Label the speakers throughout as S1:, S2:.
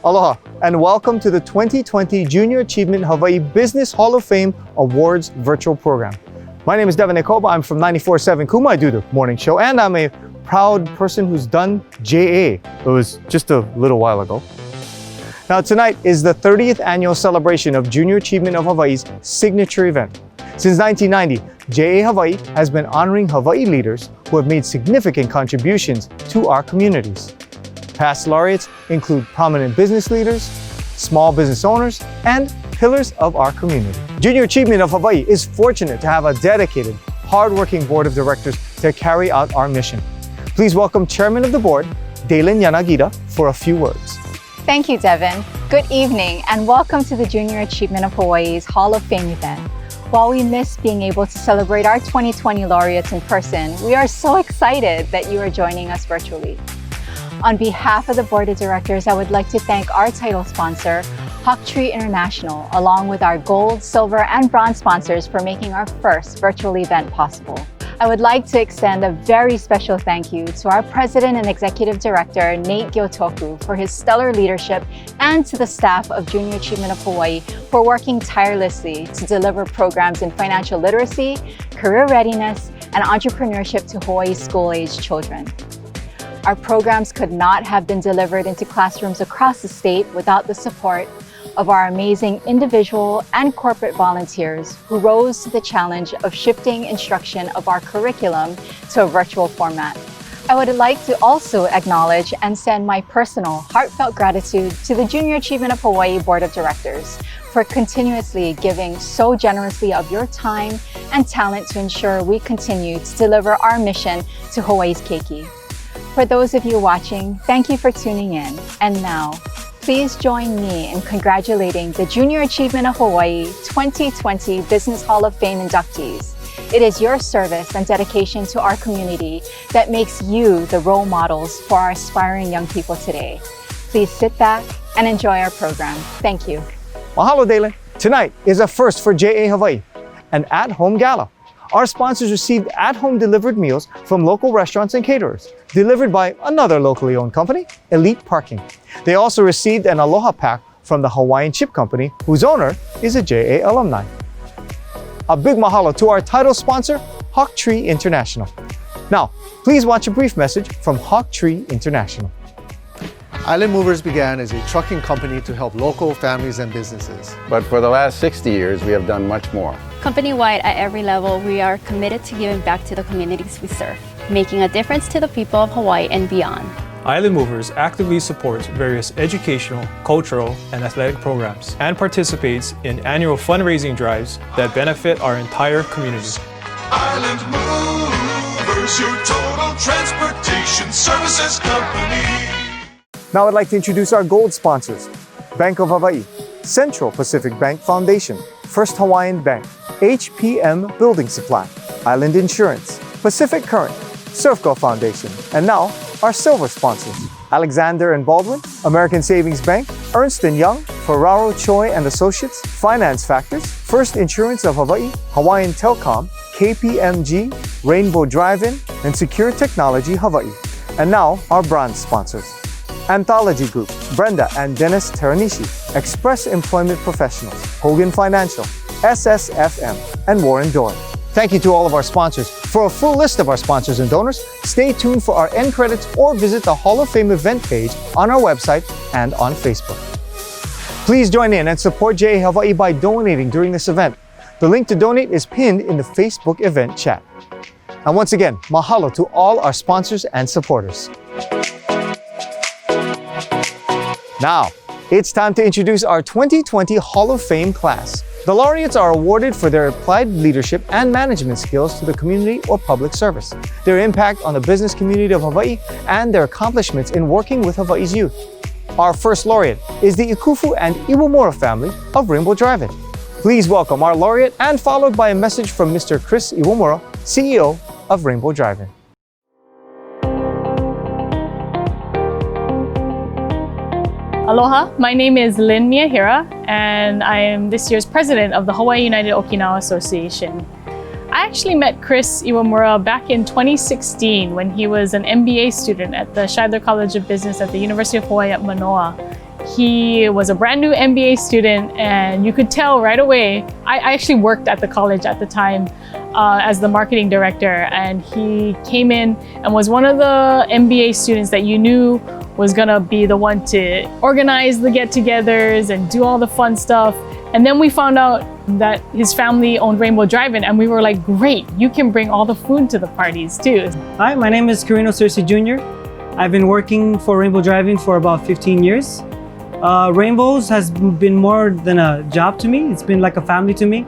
S1: Aloha, and welcome to the 2020 Junior Achievement Hawaii Business Hall of Fame Awards virtual program. My name is Devin Ekoba. I'm from 94.7 Kuma. I do the morning show, and I'm a proud person who's done JA. It was just a little while ago. Now tonight is the 30th annual celebration of Junior Achievement of Hawaii's signature event. Since 1990, JA Hawaii has been honoring Hawaii leaders who have made significant contributions to our communities. Past laureates include prominent business leaders, small business owners, and pillars of our community. Junior Achievement of Hawaii is fortunate to have a dedicated, hardworking board of directors to carry out our mission. Please welcome Chairman of the Board, Dalen Yanagida, for a few words.
S2: Thank you, Devin. Good evening, and welcome to the Junior Achievement of Hawaii's Hall of Fame event. While we miss being able to celebrate our 2020 laureates in person, we are so excited that you are joining us virtually. On behalf of the Board of Directors, I would like to thank our title sponsor, HARUKI International, along with our gold, silver, and bronze sponsors for making our first virtual event possible. I would like to extend a very special thank you to our President and Executive Director, Nate Gyotoku, for his stellar leadership, and to the staff of Junior Achievement of Hawaii for working tirelessly to deliver programs in financial literacy, career readiness, and entrepreneurship to Hawaii's school-age children. Our programs could not have been delivered into classrooms across the state without the support of our amazing individual and corporate volunteers who rose to the challenge of shifting instruction of our curriculum to a virtual format. I would like to also acknowledge and send my personal heartfelt gratitude to the Junior Achievement of Hawaii Board of Directors for continuously giving so generously of your time and talent to ensure we continue to deliver our mission to Hawaii's keiki. For those of you watching, thank you for tuning in. And now, please join me in congratulating the Junior Achievement of Hawaii 2020 Business Hall of Fame inductees. It is your service and dedication to our community that makes you the role models for our aspiring young people today. Please sit back and enjoy our program. Thank you.
S1: Mahalo, Dalen. Tonight is a first for JA Hawaii, an at-home gala. Our sponsors received at-home delivered meals from local restaurants and caterers, delivered by another locally owned company, Elite Parking. They also received an Aloha Pack from the Hawaiian Chip Company, whose owner is a JA alumni. A big mahalo to our title sponsor, HARUKI International. Now, please watch a brief message from HARUKI International.
S3: Island Movers began as a trucking company to help local families and businesses.
S4: But for the last 60 years, we have done much more.
S5: Company-wide, at every level, we are committed to giving back to the communities we serve, making a difference to the people of Hawaii and beyond.
S6: Island Movers actively supports various educational, cultural, and athletic programs and participates in annual fundraising drives that benefit our entire community.
S7: Island Movers, your total transportation services company.
S1: Now I'd like to introduce our gold sponsors: Bank of Hawaii, Central Pacific Bank Foundation, First Hawaiian Bank, HPM Building Supply, Island Insurance, Pacific Current, Surfco Foundation, and now our silver sponsors: Alexander & Baldwin, American Savings Bank, Ernst & Young, Ferraro Choi & Associates, Finance Factors, First Insurance of Hawaii, Hawaiian Telcom, KPMG, Rainbow Drive-In, and Secure Technology Hawaii. And now our bronze sponsors: Anthology Group, Brenda and Dennis Teranishi, Express Employment Professionals, Hogan Financial, SSFM, and Warren Doyle. Thank you to all of our sponsors. For a full list of our sponsors and donors, stay tuned for our end credits or visit the Hall of Fame event page on our website and on Facebook. Please join in and support JA Hawaii by donating during this event. The link to donate is pinned in the Facebook event chat. And once again, mahalo to all our sponsors and supporters. Now, it's time to introduce our 2020 Hall of Fame class. The laureates are awarded for their applied leadership and management skills to the community or public service, their impact on the business community of Hawaii, and their accomplishments in working with Hawaii's youth. Our first laureate is the Ikufu and Iwamura family of Rainbow Drive-In. Please welcome our laureate, and followed by a message from Mr. Chris Iwamura, CEO of Rainbow Drive-In.
S8: Aloha, my name is Lynn Miyahira, and I am this year's president of the Hawaii United Okinawa Association. I actually met Chris Iwamura back in 2016 when he was an MBA student at the Scheidler College of Business at the University of Hawaii at Manoa. He was a brand new MBA student, and you could tell right away. I actually worked at the college at the time as the marketing director, and he came in and was one of the MBA students that you knew was gonna be the one to organize the get-togethers and do all the fun stuff. And then we found out that his family owned Rainbow Drive-In, and we were like, great, you can bring all the food to the parties too.
S9: Hi, my name is Carino Cersei Jr. I've been working for Rainbow Drive-In for about 15 years. Rainbows has been more than a job to me. It's been like a family to me.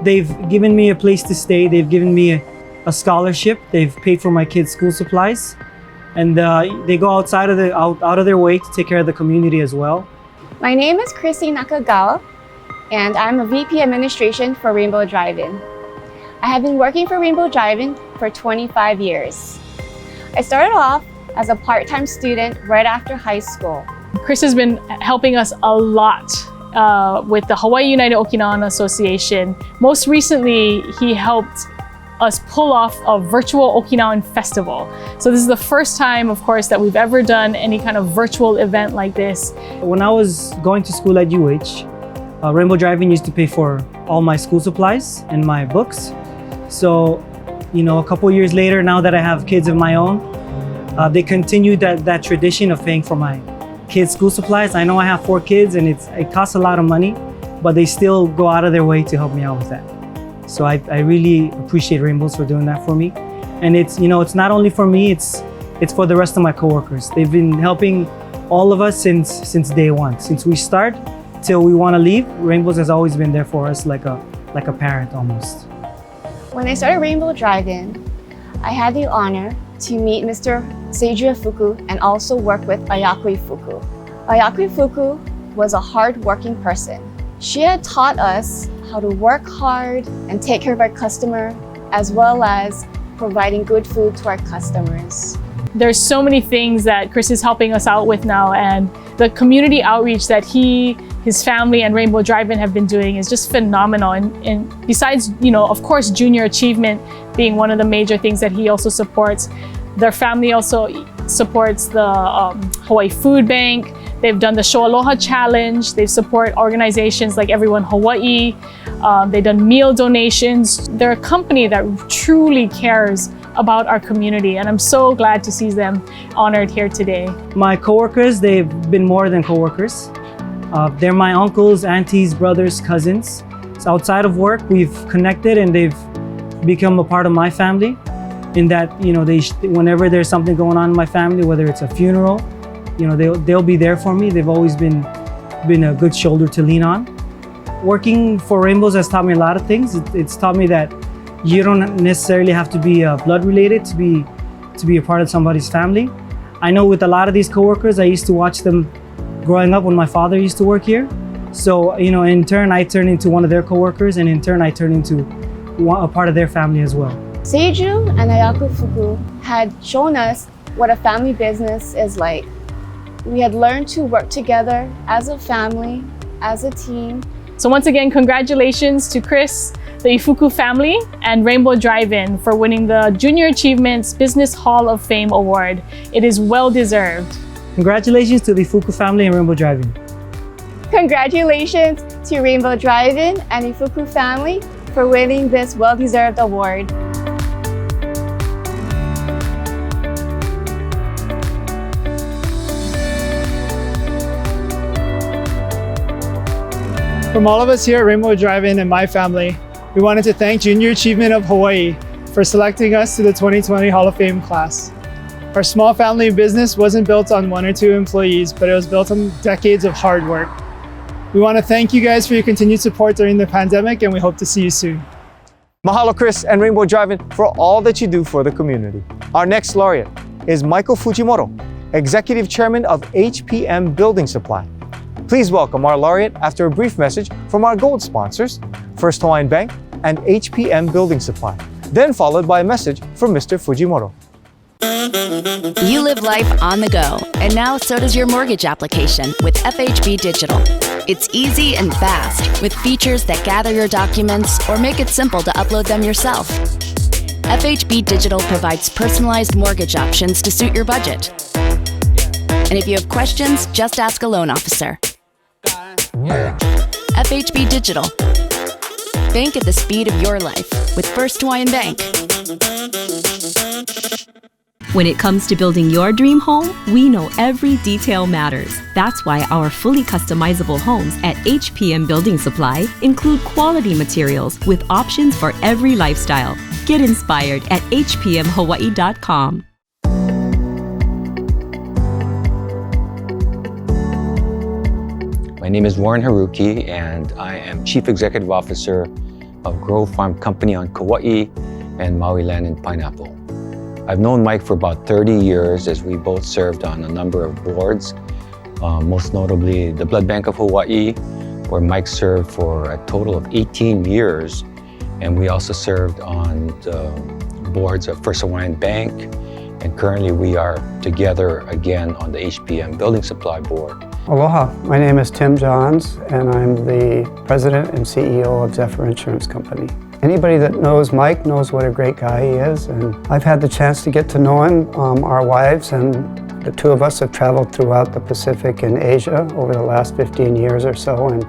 S9: They've given me a place to stay. They've given me a scholarship. They've paid for my kids' school supplies. And they go out of their way to take care of the community as well.
S10: My name is Chrissy Nakagawa, and I'm a VP Administration for Rainbow Drive-In. I have been working for Rainbow Drive-In for 25 years. I started off as a part-time student right after high school.
S8: Chris has been helping us a lot with the Hawaii United Okinawan Association. Most recently, he helped us pull off a virtual Okinawan festival. So this is the first time, of course, that we've ever done any kind of virtual event like this.
S9: When I was going to school at UH, Rainbow Drive-In used to pay for all my school supplies and my books. So, a couple years later, now that I have kids of my own, they continued that tradition of paying for my kids' school supplies. I know I have 4 kids and it costs a lot of money, but they still go out of their way to help me out with that. So I really appreciate Rainbows for doing that for me. And it's not only for me, it's for the rest of my coworkers. They've been helping all of us since day one. Since we start till we want to leave, Rainbows has always been there for us like a parent almost.
S10: When I started Rainbow Drive-In, I had the honor to meet Mr. Seiju Fuku and also work with Ayakui Fuku. Ayakui Fuku was a hard-working person. She had taught us how to work hard and take care of our customer, as well as providing good food to our customers.
S8: There's so many things that Chris is helping us out with now, and the community outreach that his family and Rainbow Drive-In have been doing is just phenomenal. And besides, of course, junior achievement being one of the major things that he also supports, their family also supports the Hawaii Food Bank. They've done the Show Aloha Challenge. They support organizations like Everyone Hawaii. They've done meal donations. They're a company that truly cares about our community, and I'm so glad to see them honored here today.
S9: My coworkers, they've been more than coworkers. They're my uncles, aunties, brothers, cousins. So outside of work, we've connected and they've become a part of my family. In that, whenever there's something going on in my family, whether it's a funeral, they'll be there for me. They've always been a good shoulder to lean on. Working for Rainbows has taught me a lot of things. It's taught me that you don't necessarily have to be blood related to be a part of somebody's family. I know with a lot of these coworkers, I used to watch them growing up when my father used to work here. So, in turn, I turned into one of their coworkers, and in turn, I turned into a part of their family as well.
S10: Seiju and Ayakui Fuku had shown us what a family business is like. We had learned to work together as a family, as a team.
S8: So once again, congratulations to Chris, the Ifuku family, and Rainbow Drive-In for winning the Junior Achievements Business Hall of Fame Award. It is well deserved.
S9: Congratulations to the Ifuku family and Rainbow Drive-In.
S10: Congratulations to Rainbow Drive-In and Ifuku family for winning this well-deserved award.
S11: From all of us here at Rainbow Drive-In and my family, we wanted to thank Junior Achievement of Hawaii for selecting us to the 2020 Hall of Fame class. Our small family business wasn't built on 1 or 2 employees, but it was built on decades of hard work. We want to thank you guys for your continued support during the pandemic, and we hope to see you soon.
S1: Mahalo, Chris and Rainbow Drive-In, for all that you do for the community. Our next laureate is Michael Fujimoto, Executive Chairman of HPM Building Supply. Please welcome our laureate after a brief message from our gold sponsors, First Hawaiian Bank and HPM Building Supply, then followed by a message from Mr. Fujimoto.
S12: You live life on the go, and now so does your mortgage application with FHB Digital. It's easy and fast, with features that gather your documents or make it simple to upload them yourself. FHB Digital provides personalized mortgage options to suit your budget. And if you have questions, just ask a loan officer. FHB Digital. Bank at the speed of your life with First Hawaiian Bank.
S13: When it comes to building your dream home, we know every detail matters. That's why our fully customizable homes at HPM Building Supply include quality materials with options for every lifestyle. Get inspired at hpmhawaii.com.
S14: My name is Warren Haruki, and I am Chief Executive Officer of Grove Farm Company on Kauai and Maui Land and Pineapple. I've known Mike for about 30 years as we both served on a number of boards, most notably the Blood Bank of Hawaii, where Mike served for a total of 18 years. And we also served on the boards of First Hawaiian Bank, and currently we are together again on the HPM Building Supply Board.
S15: Aloha, my name is Tim Johns, and I'm the President and CEO of Zephyr Insurance Company. Anybody that knows Mike knows what a great guy he is, and I've had the chance to get to know him. Our wives and the two of us have traveled throughout the Pacific and Asia over the last 15 years or so, and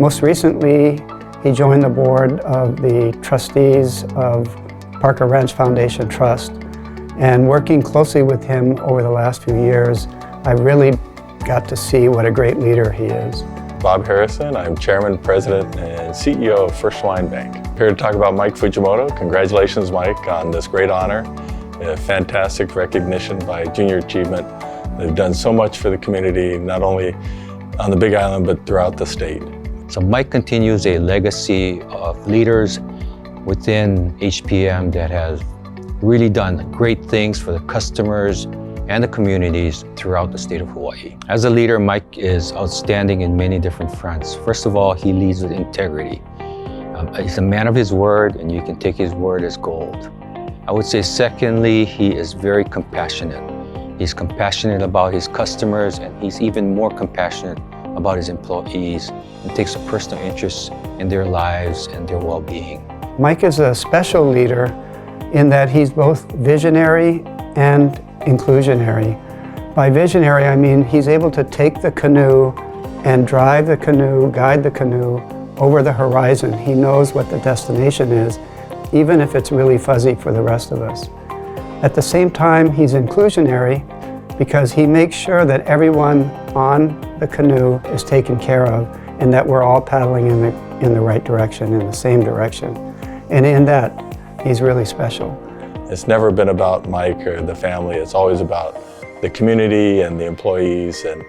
S15: most recently he joined the board of the trustees of Parker Ranch Foundation Trust. And working closely with him over the last few years, I really got to see what a great leader he is.
S16: Bob Harrison. I'm Chairman, President, and CEO of First Hawaiian Bank. Here to talk about Mike Fujimoto. Congratulations, Mike, on this great honor. A fantastic recognition by Junior Achievement. They've done so much for the community, not only on the Big Island, but throughout the state.
S14: So Mike continues a legacy of leaders within HPM that has really done great things for the customers and the communities throughout the state of Hawaii. As a leader, Mike is outstanding in many different fronts. First of all, he leads with integrity. He's a man of his word, and you can take his word as gold. I would say secondly, he is very compassionate. He's compassionate about his customers, and he's even more compassionate about his employees, and takes a personal interest in their lives and their well-being.
S15: Mike is a special leader in that he's both visionary and inclusionary. By visionary, I mean he's able to take the canoe and drive the canoe, guide the canoe over the horizon. He knows what the destination is, even if it's really fuzzy for the rest of us. At the same time, he's inclusionary because he makes sure that everyone on the canoe is taken care of and that we're all paddling in the right direction, in the same direction. And in that, he's really special.
S16: It's never been about Mike or the family. It's always about the community and the employees, and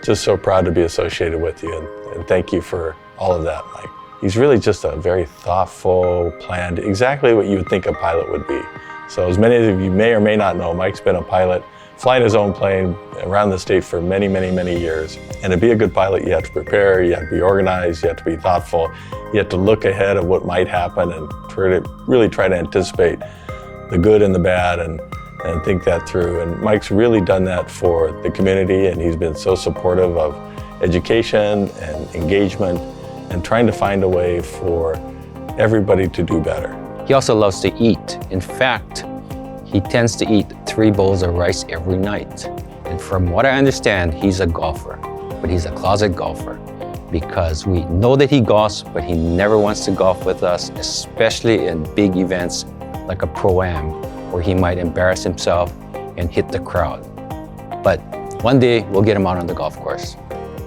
S16: just so proud to be associated with you. And thank you for all of that, Mike. He's really just a very thoughtful, planned, exactly what you would think a pilot would be. So as many of you may or may not know, Mike's been a pilot, flying his own plane around the state for many, many, many years. And to be a good pilot, you have to prepare, you have to be organized, you have to be thoughtful, you have to look ahead of what might happen and really try to anticipate the good and the bad and think that through. And Mike's really done that for the community, and he's been so supportive of education and engagement and trying to find a way for everybody to do better.
S14: He also loves to eat. In fact, he tends to eat 3 bowls of rice every night. And from what I understand, he's a golfer, but he's a closet golfer because we know that he golfs, but he never wants to golf with us, especially in big events like a Pro-Am, where he might embarrass himself and hit the crowd. But one day, we'll get him out on the golf course.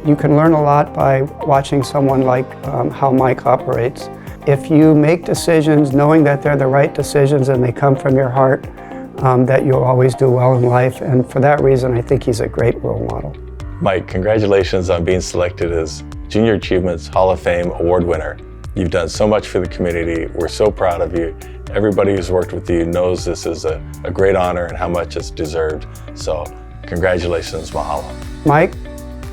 S15: You can learn a lot by watching someone like how Mike operates. If you make decisions knowing that they're the right decisions and they come from your heart, that you'll always do well in life. And for that reason, I think he's a great role model.
S16: Mike, congratulations on being selected as Junior Achievements Hall of Fame Award winner. You've done so much for the community. We're so proud of you. Everybody who's worked with you knows this is a great honor and how much it's deserved. So congratulations, mahalo.
S15: Mike,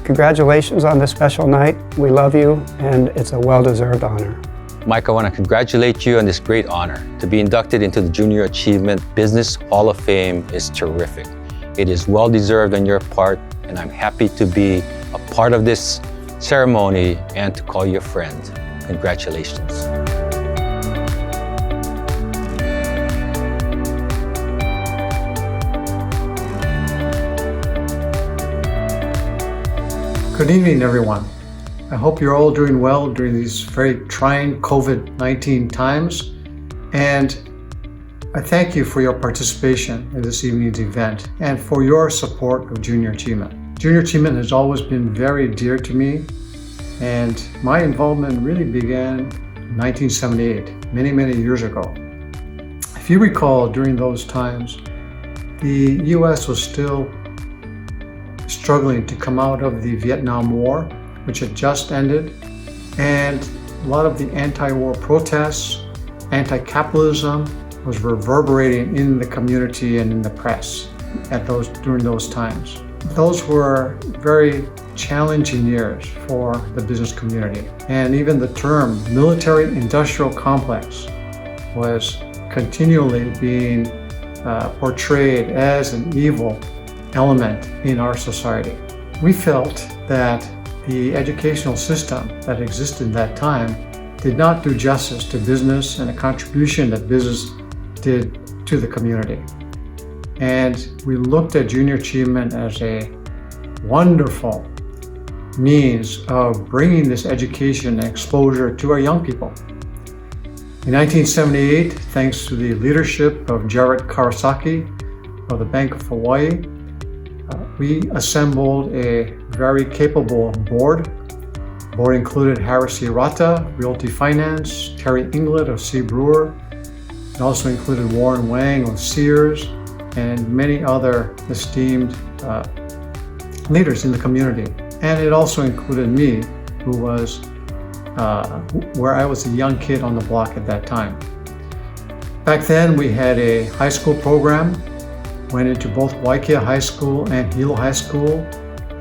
S15: congratulations on this special night. We love you, and it's a well-deserved honor.
S14: Mike, I want to congratulate you on this great honor. To be inducted into the Junior Achievement Business Hall of Fame is terrific. It is well-deserved on your part, and I'm happy to be a part of this ceremony and to call you a friend. Congratulations.
S17: Good evening, everyone. I hope you're all doing well during these very trying COVID-19 times, and I thank you for your participation in this evening's event and for your support of Junior Achievement. Junior Achievement has always been very dear to me, and my involvement really began in 1978, many years ago. If you recall, during those times, the U.S. was still struggling to come out of the Vietnam War, which had just ended, and a lot of the anti-war protests, anti-capitalism was reverberating in the community and in the press during those times. Those were very challenging years for the business community, and even the term military-industrial complex was continually being portrayed as an evil element in our society. We felt that the educational system that existed at that time did not do justice to business and the contribution that business did to the community. And we looked at Junior Achievement as a wonderful means of bringing this education and exposure to our young people. In 1978, thanks to the leadership of Jared Kawasaki of the Bank of Hawaii, we assembled a very capable board. The board included Haruki Rata, Realty Finance, Terry Inglet of C. Brewer. It also included Warren Wang of Sears and many other esteemed leaders in the community. And it also included me, who was where I was a young kid on the block at that time. Back then, we had a high school program, went into both Waikia High School and Hilo High School,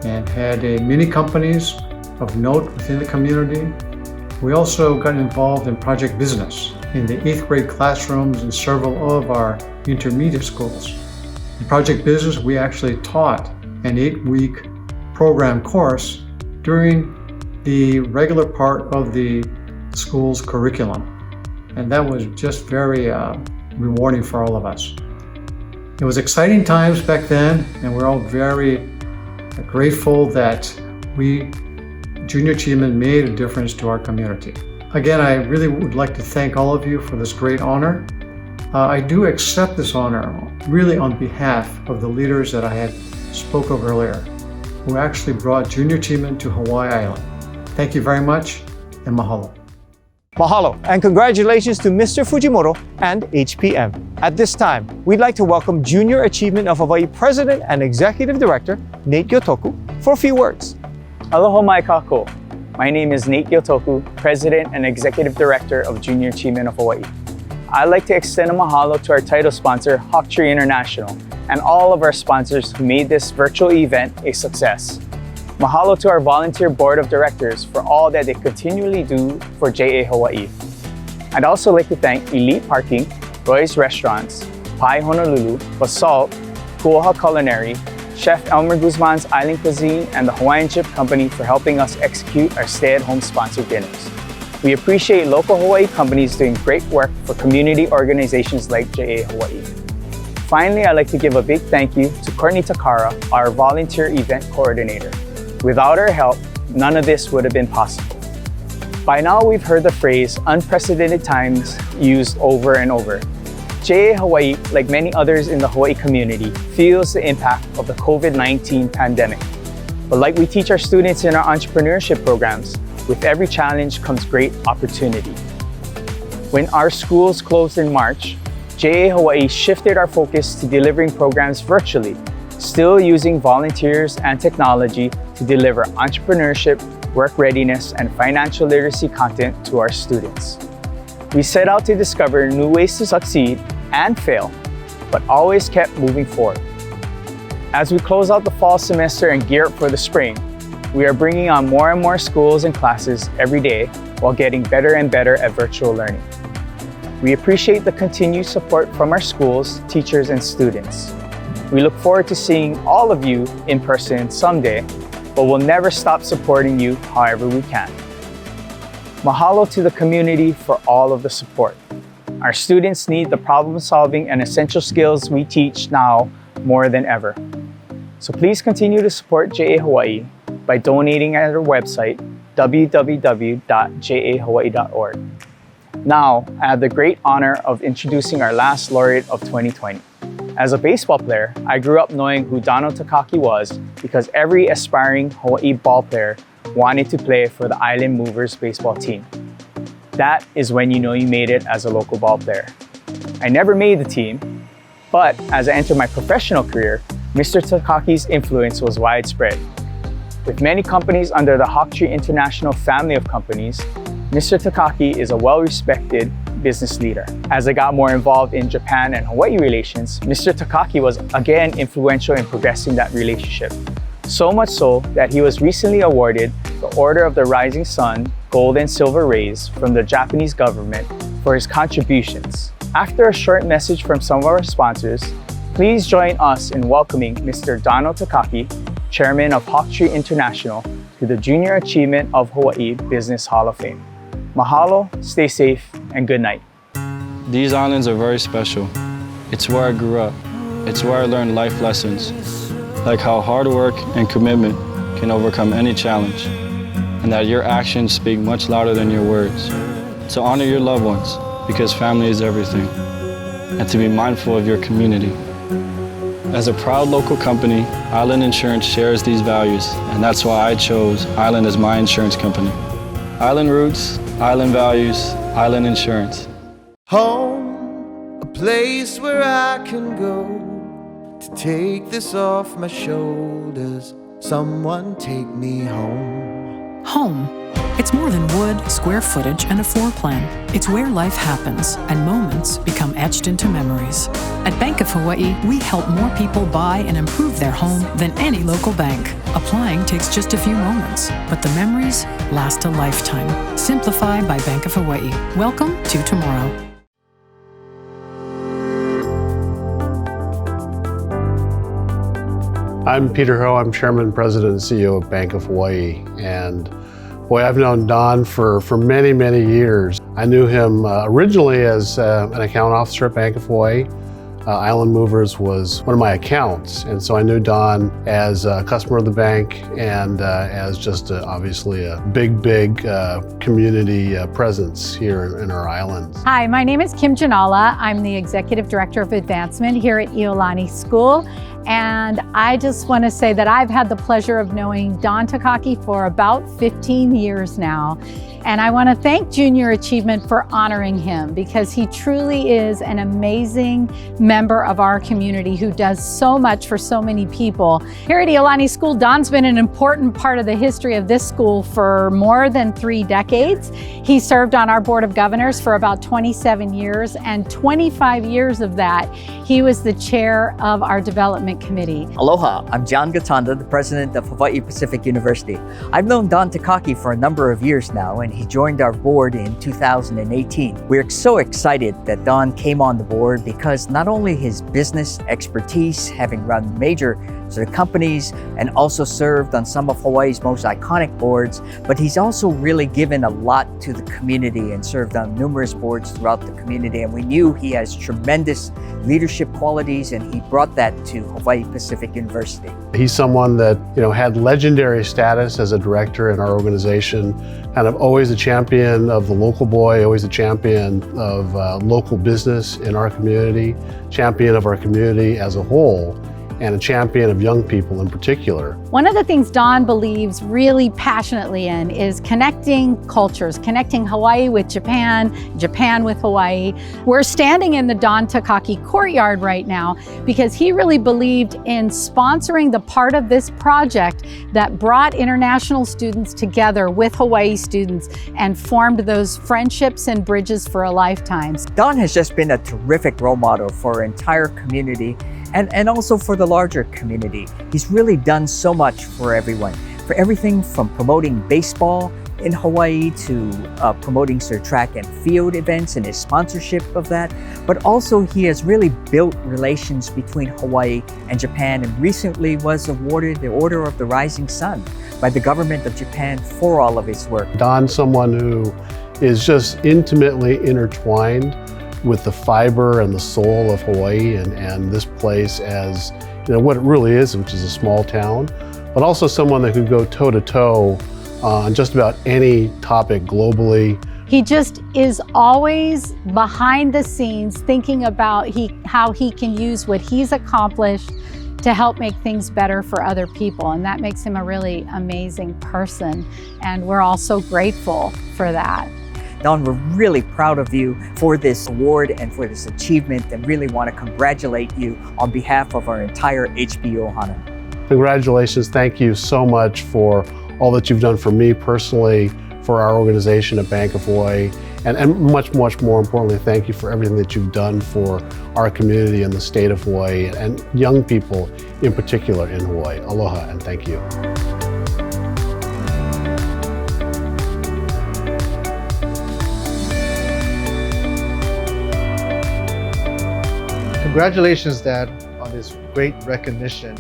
S17: and had many companies of note within the community. We also got involved in project business in the 8th grade classrooms in several of our intermediate schools. In project business, we actually taught an 8-week program course during the regular part of the school's curriculum. And that was just very rewarding for all of us. It was exciting times back then, and we're all very grateful that Junior Achievement made a difference to our community. Again, I really would like to thank all of you for this great honor. I do accept this honor really on behalf of the leaders that I had spoke of earlier, who actually brought Junior Achievement to Hawaii Island. Thank you very much, and mahalo.
S1: Mahalo, and congratulations to Mr. Fujimoto and HPM. At this time, we'd like to welcome Junior Achievement of Hawaii President and Executive Director, Nate Gyotoku, for a few words.
S18: Aloha mai kako. My name is Nate Gyotoku, President and Executive Director of Junior Achievement of Hawaii. I'd like to extend a mahalo to our title sponsor, Hawk Tree International, and all of our sponsors who made this virtual event a success. Mahalo to our volunteer board of directors for all that they continually do for JA Hawaii. I'd also like to thank Elite Parking, Roy's Restaurants, Pai Honolulu, Basalt, Kuoha Culinary, Chef Elmer Guzman's Island Cuisine, and the Hawaiian Chip Company for helping us execute our stay-at-home sponsored dinners. We appreciate local Hawaii companies doing great work for community organizations like JA Hawaii. Finally, I'd like to give a big thank you to Courtney Takara, our volunteer event coordinator. Without her help, none of this would have been possible. By now, we've heard the phrase unprecedented times used over and over. JA Hawaii, like many others in the Hawaii community, feels the impact of the COVID-19 pandemic. But like we teach our students in our entrepreneurship programs, with every challenge comes great opportunity. When our schools closed in March, JA Hawaii shifted our focus to delivering programs virtually, still using volunteers and technology to deliver entrepreneurship, work readiness, and financial literacy content to our students. We set out to discover new ways to succeed and fail, but always kept moving forward. As we close out the fall semester and gear up for the spring, we are bringing on more and more schools and classes every day while getting better and better at virtual learning. We appreciate the continued support from our schools, teachers, and students. We look forward to seeing all of you in person someday, but we'll never stop supporting you however we can. Mahalo to the community for all of the support. Our students need the problem-solving and essential skills we teach now more than ever. So please continue to support JA Hawaii by donating at our website, www.jahawaii.org. Now, I have the great honor of introducing our last laureate of 2020. As a baseball player, I grew up knowing who Dono Takaki was because every aspiring Hawaii ball player wanted to play for the Island Movers baseball team. That is when you know you made it as a local ball player. I never made the team, but as I entered my professional career, Mr. Takaki's influence was widespread. With many companies under the HARUKI International family of companies, Mr. Takaki is a well-respected business leader. As I got more involved in Japan and Hawaii relations, Mr. Takaki was again influential in progressing that relationship. So much so that he was recently awarded the Order of the Rising Sun Gold and Silver Rays from the Japanese government for his contributions. After a short message from some of our sponsors, please join us in welcoming Mr. Dono Takaki, Chairman of HARUKI International, to the Junior Achievement of Hawaii Business Hall of Fame. Mahalo, stay safe, and good night.
S19: These islands are very special. It's where I grew up. It's where I learned life lessons, like how hard work and commitment can overcome any challenge, and that your actions speak much louder than your words. So honor your loved ones, because family is everything, and to be mindful of your community. As a proud local company, Island Insurance shares these values, and that's why I chose Island as my insurance company. Island roots, Island values, Island Insurance.
S20: Home, a place where I can go to take this off my shoulders. Someone take me home.
S21: Home. It's more than wood, square footage, and a floor plan. It's where life happens, and moments become etched into memories. At Bank of Hawaii, we help more people buy and improve their home than any local bank. Applying takes just a few moments, but the memories last a lifetime. Simplify by Bank of Hawaii. Welcome to tomorrow.
S3: I'm Peter Ho. I'm Chairman, President, and CEO of Bank of Hawaii. And boy, I've known Don for many, many years. I knew him originally as an account officer at Bank of Hawaii. Island Movers was one of my accounts, and so I knew Don as a customer of the bank and as just obviously a big community presence here in our islands.
S2: Hi, my name is Kim Janala. I'm the Executive Director of Advancement here at Iolani School. And I just want to say that I've had the pleasure of knowing Don Takaki for about 15 years now. And I want to thank Junior Achievement for honoring him, because he truly is an amazing member of our community who does so much for so many people. Here at Iolani School, Don's been an important part of the history of this school for more than 3 decades. He served on our Board of Governors for about 27 years, and 25 years of that, he was the chair of our Development Committee.
S22: Aloha, I'm John Gatanda, the president of Hawaii Pacific University. I've known Don Takaki for a number of years now, and he joined our board in 2018. We're so excited that Don came on the board because not only his business expertise, having run major sort of companies and also served on some of Hawaii's most iconic boards, but he's also really given a lot to the community and served on numerous boards throughout the community. And we knew he has tremendous leadership qualities, and he brought that to Hawaii Pacific University.
S3: He's someone that had legendary status as a director in our organization, kind of always a champion of the local boy, always a champion of local business in our community, champion of our community as a whole, and a champion of young people in particular.
S2: One of the things Don believes really passionately in is connecting cultures, connecting Hawaii with Japan, Japan with Hawaii. We're standing in the Don Takaki courtyard right now because he really believed in sponsoring the part of this project that brought international students together with Hawaii students and formed those friendships and bridges for a lifetime.
S22: Don has just been a terrific role model for our entire community and also for the larger community. He's really done so much for everyone, for everything from promoting baseball in Hawaii to promoting track and field events and his sponsorship of that. But also he has really built relations between Hawaii and Japan, and recently was awarded the Order of the Rising Sun by the government of Japan for all of his work.
S3: Don's someone who is just intimately intertwined with the fiber and the soul of Hawaii and this place as what it really is, which is a small town, but also someone that could go toe-to-toe on just about any topic globally.
S4: He just is always behind the scenes thinking about how he can use what he's accomplished to help make things better for other people. And that makes him a really amazing person. And we're all so grateful for that.
S22: Don, we're really proud of you for this award and for this achievement, and really want to congratulate you on behalf of our entire HB Ohana.
S3: Congratulations. Thank you so much for all that you've done for me personally, for our organization at Bank of Hawaii, and much, much more importantly, thank you for everything that you've done for our community in the state of Hawaii and young people in particular in Hawaii. Aloha and thank you.
S17: Congratulations, Dad, on this great recognition.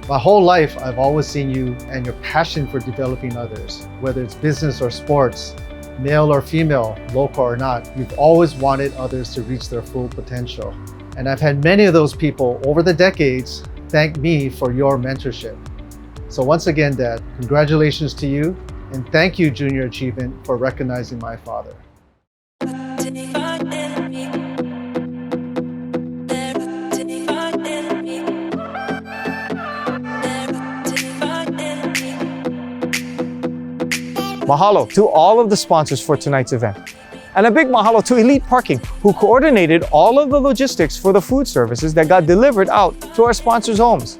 S17: My whole life, I've always seen you and your passion for developing others, whether it's business or sports, male or female, local or not. You've always wanted others to reach their full potential. And I've had many of those people over the decades thank me for your mentorship. So once again, Dad, congratulations to you, and thank you, Junior Achievement, for recognizing my father.
S1: Mahalo to all of the sponsors for tonight's event. And a big mahalo to Elite Parking, who coordinated all of the logistics for the food services that got delivered out to our sponsors' homes.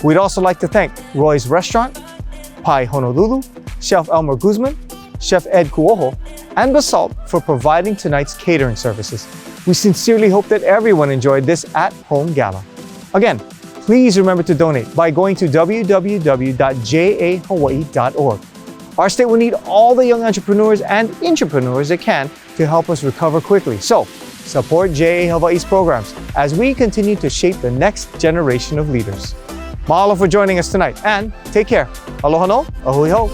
S1: We'd also like to thank Roy's Restaurant, Pai Honolulu, Chef Elmer Guzman, Chef Ed Kuoho, and Basalt for providing tonight's catering services. We sincerely hope that everyone enjoyed this at-home gala. Again, please remember to donate by going to www.jahawaii.org. Our state will need all the young entrepreneurs and intrapreneurs that can to help us recover quickly. So, support JA Hawaii's programs as we continue to shape the next generation of leaders. Mahalo for joining us tonight, and take care. Aloha no, ahui ho.